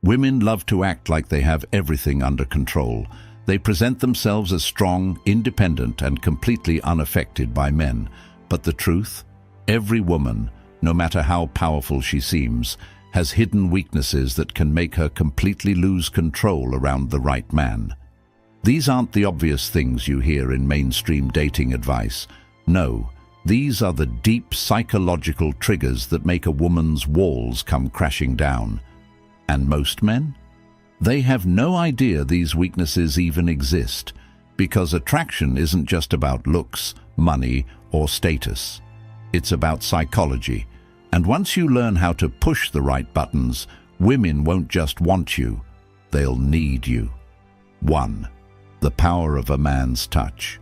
Women love to act like they have everything under control. They present themselves as strong, independent, and completely unaffected by men. But the truth? Every woman, no matter how powerful she seems, has hidden weaknesses that can make her completely lose control around the right man. These aren't the obvious things you hear in mainstream dating advice. No, these are the deep psychological triggers that make a woman's walls come crashing down. And most men? They have no idea these weaknesses even exist, because attraction isn't just about looks, money, or status. It's about psychology. And once you learn how to push the right buttons, women won't just want you, they'll need you. 1. The power of a man's touch.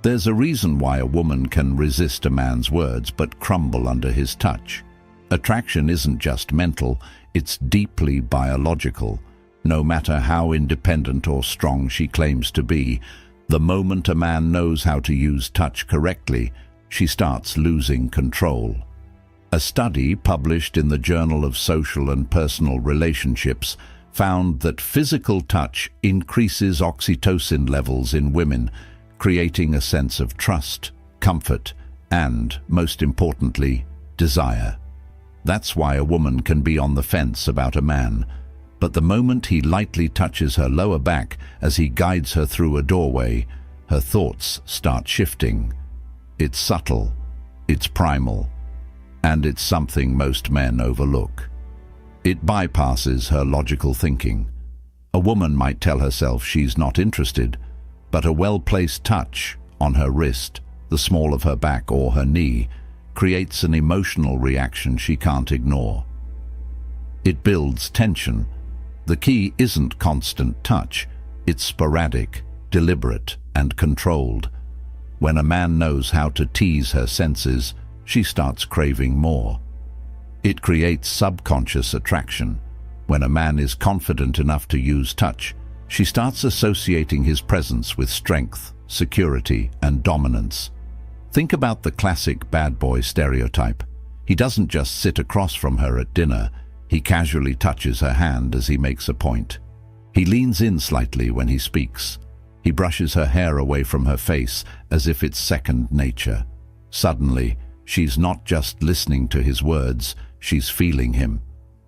There's a reason why a woman can resist a man's words but crumble under his touch. Attraction isn't just mental, it's deeply biological. No matter how independent or strong she claims to be, the moment a man knows how to use touch correctly, she starts losing control. A study published in the Journal of Social and Personal Relationships found that physical touch increases oxytocin levels in women, creating a sense of trust, comfort, and, most importantly, desire. That's why a woman can be on the fence about a man, but the moment he lightly touches her lower back as he guides her through a doorway, her thoughts start shifting. It's subtle, it's primal, and it's something most men overlook. It bypasses her logical thinking. A woman might tell herself she's not interested, but a well-placed touch on her wrist, the small of her back or her knee, creates an emotional reaction she can't ignore. It builds tension. The key isn't constant touch, it's sporadic, deliberate, and controlled. When a man knows how to tease her senses, she starts craving more. It creates subconscious attraction. When a man is confident enough to use touch, she starts associating his presence with strength, security, and dominance. Think about the classic bad boy stereotype. He doesn't just sit across from her at dinner, he casually touches her hand as he makes a point. He leans in slightly when he speaks. He brushes her hair away from her face as if it's second nature. Suddenly, she's not just listening to his words, she's feeling him.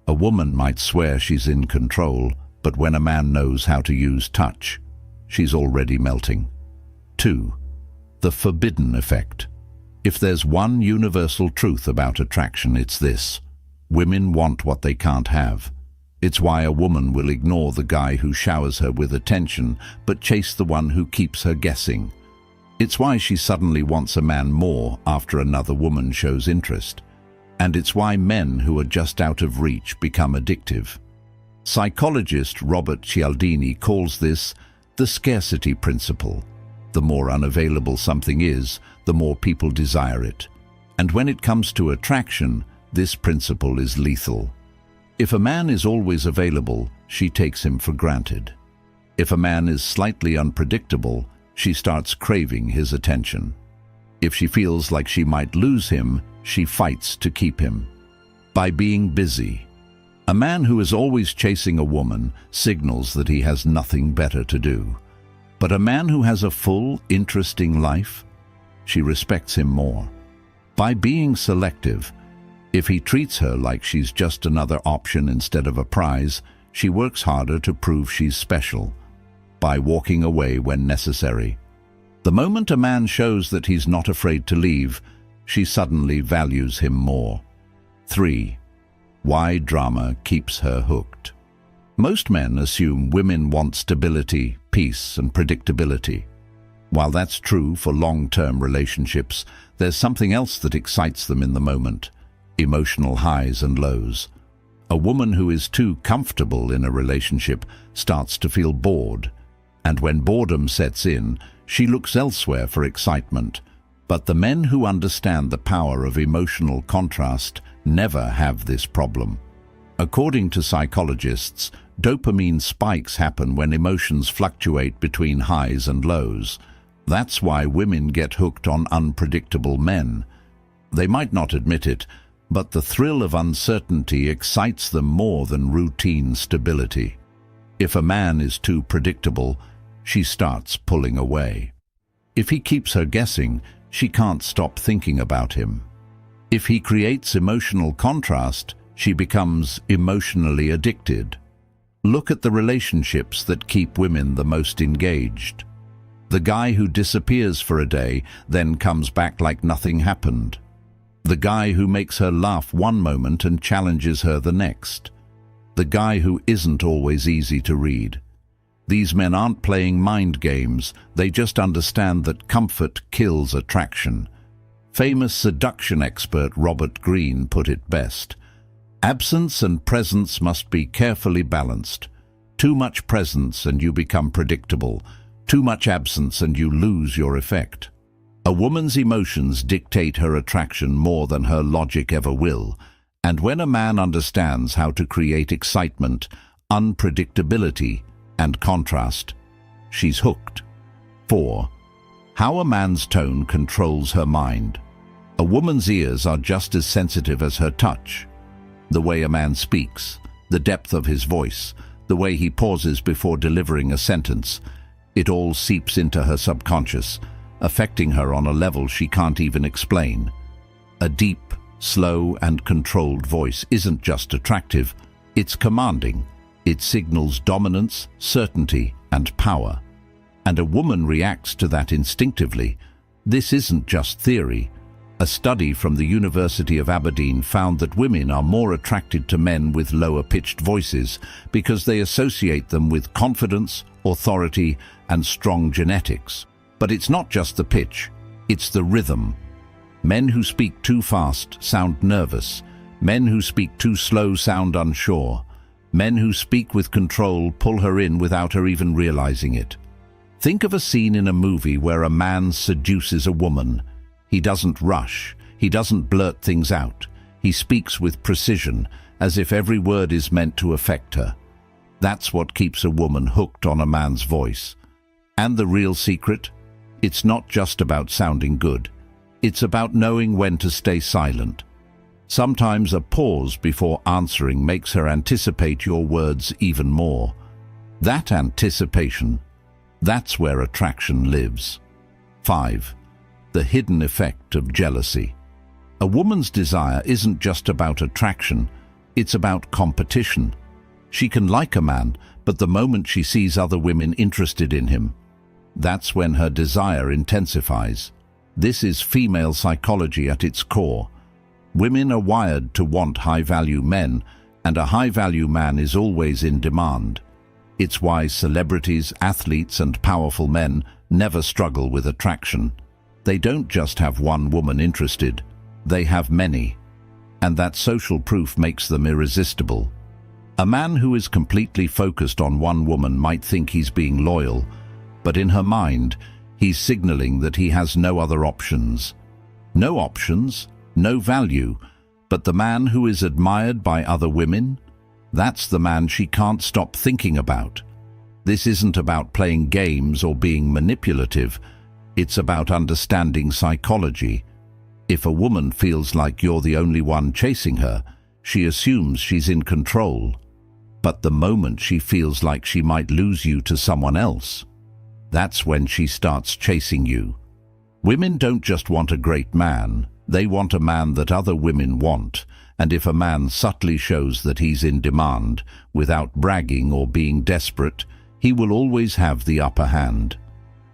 A woman might swear she's in control, but when a man knows how to use touch, she's already melting. 2. The forbidden effect. If there's one universal truth about attraction, it's this: women want what they can't have. It's why a woman will ignore the guy who showers her with attention, but chase the one who keeps her guessing. It's why she suddenly wants a man more after another woman shows interest. And it's why men who are just out of reach become addictive. Psychologist Robert Cialdini calls this the scarcity principle. The more unavailable something is, the more people desire it. And when it comes to attraction, this principle is lethal. If a man is always available, she takes him for granted. If a man is slightly unpredictable, she starts craving his attention. If she feels like she might lose him, she fights to keep him. By being busy. A man who is always chasing a woman signals that he has nothing better to do. But a man who has a full, interesting life, she respects him more. By being selective, if he treats her like she's just another option instead of a prize, she works harder to prove she's special. By walking away when necessary. The moment a man shows that he's not afraid to leave, she suddenly values him more. 3. Why drama keeps her hooked. Most men assume women want stability, peace, and predictability. While that's true for long-term relationships, there's something else that excites them in the moment: emotional highs and lows. A woman who is too comfortable in a relationship starts to feel bored, and when boredom sets in, she looks elsewhere for excitement. But the men who understand the power of emotional contrast never have this problem. According to psychologists, dopamine spikes happen when emotions fluctuate between highs and lows. That's why women get hooked on unpredictable men. They might not admit it, But the thrill of uncertainty excites them more than routine stability. If a man is too predictable, she starts pulling away. If he keeps her guessing, she can't stop thinking about him. If he creates emotional contrast, she becomes emotionally addicted. Look at the relationships that keep women the most engaged. The guy who disappears for a day, then comes back like nothing happened. The guy who makes her laugh one moment and challenges her the next. The guy who isn't always easy to read. These men aren't playing mind games, they just understand that comfort kills attraction. Famous seduction expert Robert Greene put it best. Absence and presence must be carefully balanced. Too much presence and you become predictable. Too much absence and you lose your effect. A woman's emotions dictate her attraction more than her logic ever will. And when a man understands how to create excitement, unpredictability, and contrast, she's hooked. 4. How a man's tone controls her mind. A woman's ears are just as sensitive as her touch. The way a man speaks, the depth of his voice, the way he pauses before delivering a sentence, it all seeps into her subconscious, affecting her on a level she can't even explain. A deep, slow, and controlled voice isn't just attractive, it's commanding. It signals dominance, certainty, and power. And a woman reacts to that instinctively. This isn't just theory. A study from the University of Aberdeen found that women are more attracted to men with lower-pitched voices because they associate them with confidence, authority, and strong genetics. But it's not just the pitch, it's the rhythm. Men who speak too fast sound nervous. Men who speak too slow sound unsure. Men who speak with control pull her in without her even realizing it. Think of a scene in a movie where a man seduces a woman. He doesn't rush. He doesn't blurt things out. He speaks with precision, as if every word is meant to affect her. That's what keeps a woman hooked on a man's voice. And the real secret? It's not just about sounding good. It's about knowing when to stay silent. Sometimes a pause before answering makes her anticipate your words even more. That anticipation, that's where attraction lives. 5. The hidden effect of jealousy. A woman's desire isn't just about attraction, it's about competition. She can like a man, but the moment she sees other women interested in him, that's when her desire intensifies. This is female psychology at its core. Women are wired to want high-value men, and a high-value man is always in demand. It's why celebrities, athletes, and powerful men never struggle with attraction. They don't just have one woman interested, they have many. And that social proof makes them irresistible. A man who is completely focused on one woman might think he's being loyal, but in her mind, he's signaling that he has no other options. No options, no value, but the man who is admired by other women, that's the man she can't stop thinking about. This isn't about playing games or being manipulative. It's about understanding psychology. If a woman feels like you're the only one chasing her, she assumes she's in control. But the moment she feels like she might lose you to someone else, that's when she starts chasing you. Women don't just want a great man, they want a man that other women want, and if a man subtly shows that he's in demand, without bragging or being desperate, he will always have the upper hand.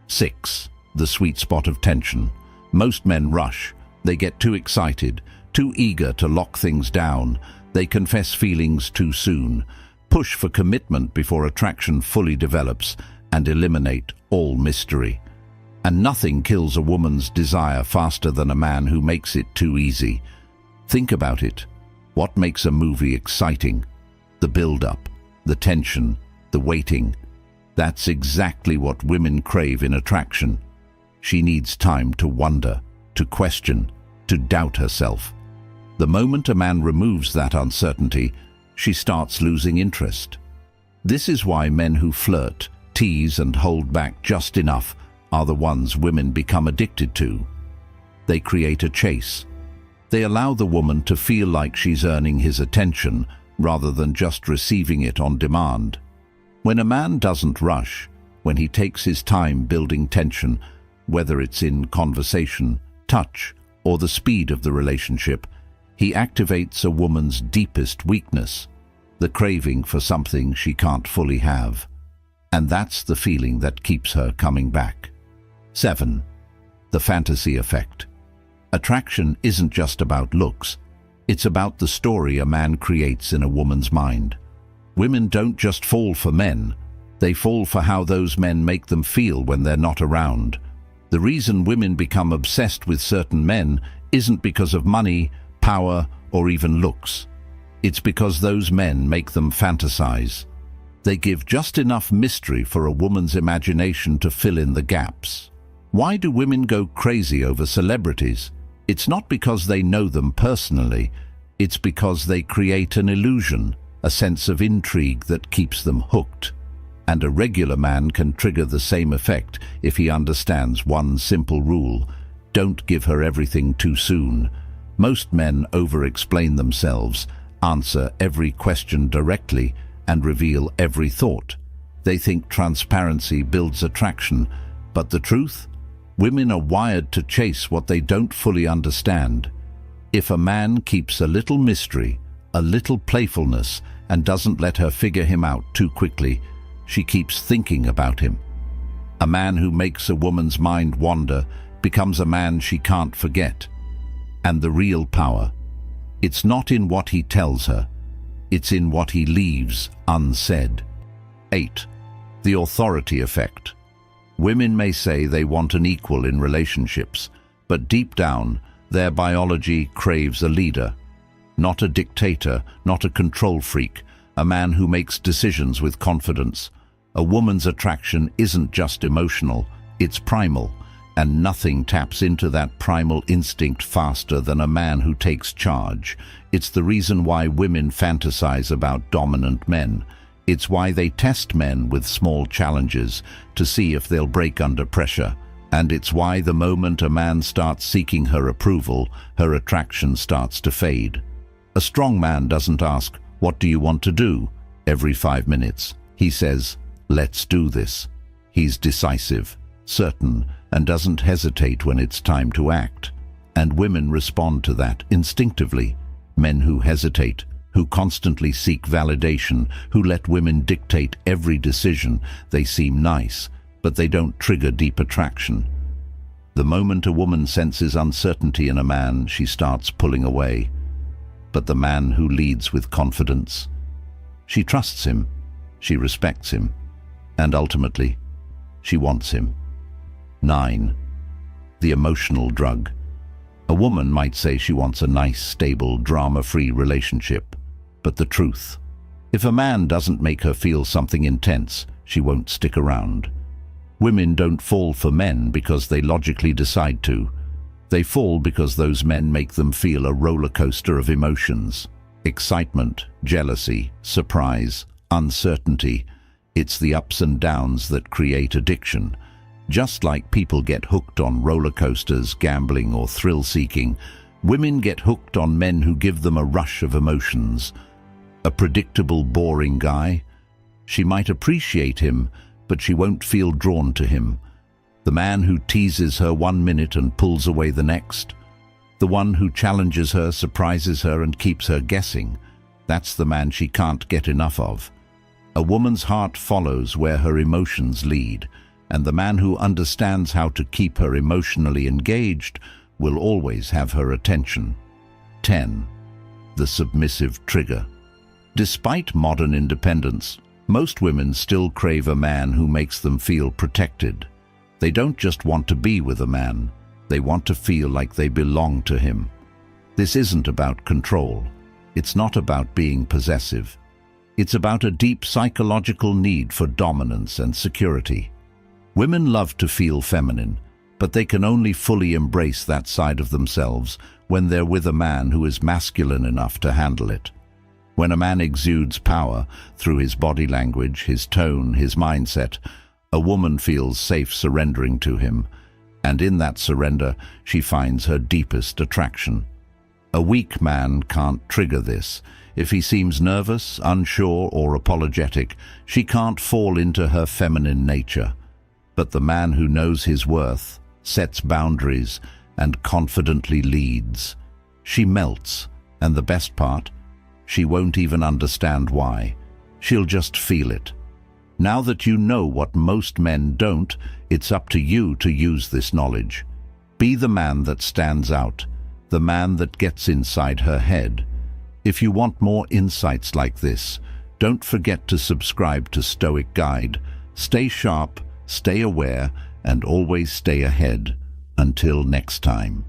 6. The sweet spot of tension. Most men rush. They get too excited, too eager to lock things down. They confess feelings too soon, push for commitment before attraction fully develops, and eliminate all mystery. And nothing kills a woman's desire faster than a man who makes it too easy. Think about it. What makes a movie exciting? The build-up, the tension, the waiting. That's exactly what women crave in attraction. She needs time to wonder, to question, to doubt herself. The moment a man removes that uncertainty, she starts losing interest. This is why men who flirt, tease, and hold back just enough are the ones women become addicted to. They create a chase, They allow the woman to feel like she's earning his attention rather than just receiving it on demand. When a man doesn't rush, when he takes his time building tension, whether it's in conversation, touch, or the speed of the relationship, he activates a woman's deepest weakness, the craving for something she can't fully have. And that's the feeling that keeps her coming back. 7. The fantasy effect. Attraction isn't just about looks. It's about the story a man creates in a woman's mind. Women don't just fall for men. They fall for how those men make them feel when they're not around. The reason women become obsessed with certain men isn't because of money, power, or even looks. It's because those men make them fantasize. They give just enough mystery for a woman's imagination to fill in the gaps. Why do women go crazy over celebrities? It's not because they know them personally. It's because they create an illusion, a sense of intrigue that keeps them hooked. And a regular man can trigger the same effect if he understands one simple rule: don't give her everything too soon. Most men over-explain themselves, answer every question directly, and reveal every thought. They think transparency builds attraction, but the truth? Women are wired to chase what they don't fully understand. If a man keeps a little mystery, a little playfulness, and doesn't let her figure him out too quickly, she keeps thinking about him. A man who makes a woman's mind wander becomes a man she can't forget. And the real power, it's not in what he tells her, it's in what he leaves unsaid. 8. The authority effect. Women may say they want an equal in relationships, but deep down, their biology craves a leader. Not a dictator, not a control freak, a man who makes decisions with confidence. A woman's attraction isn't just emotional, it's primal, and nothing taps into that primal instinct faster than a man who takes charge. It's the reason why women fantasize about dominant men. It's why they test men with small challenges to see if they'll break under pressure. And it's why the moment a man starts seeking her approval, her attraction starts to fade. A strong man doesn't ask, "What do you want to do?" every 5 minutes. He says, "Let's do this." He's decisive, certain, and doesn't hesitate when it's time to act. And women respond to that instinctively. Men who hesitate, who constantly seek validation, who let women dictate every decision, they seem nice, but they don't trigger deep attraction. The moment a woman senses uncertainty in a man, she starts pulling away. But the man who leads with confidence, she trusts him, she respects him, and ultimately, she wants him. 9. The emotional drug. A woman might say she wants a nice, stable, drama-free relationship. But the truth, if a man doesn't make her feel something intense, she won't stick around. Women don't fall for men because they logically decide to. They fall because those men make them feel a roller coaster of emotions. Excitement, jealousy, surprise, uncertainty. It's the ups and downs that create addiction. Just like people get hooked on roller coasters, gambling, or thrill-seeking, women get hooked on men who give them a rush of emotions. A predictable, boring guy? She might appreciate him, but she won't feel drawn to him. The man who teases her 1 minute and pulls away the next. The one who challenges her, surprises her, and keeps her guessing. That's the man she can't get enough of. A woman's heart follows where her emotions lead, and the man who understands how to keep her emotionally engaged will always have her attention. 10. The submissive trigger. Despite modern independence, most women still crave a man who makes them feel protected. They don't just want to be with a man, they want to feel like they belong to him. This isn't about control. It's not about being possessive. It's about a deep psychological need for dominance and security. Women love to feel feminine, but they can only fully embrace that side of themselves when they're with a man who is masculine enough to handle it. When a man exudes power through his body language, his tone, his mindset, a woman feels safe surrendering to him, and in that surrender she finds her deepest attraction. A weak man can't trigger this. If he seems nervous, unsure, or apologetic, she can't fall into her feminine nature. But the man who knows his worth, sets boundaries, and confidently leads, she melts, and the best part, she won't even understand why. She'll just feel it. Now that you know what most men don't, it's up to you to use this knowledge. Be the man that stands out, the man that gets inside her head. If you want more insights like this, don't forget to subscribe to Stoic Guide. Stay sharp, stay aware, and always stay ahead. Until next time.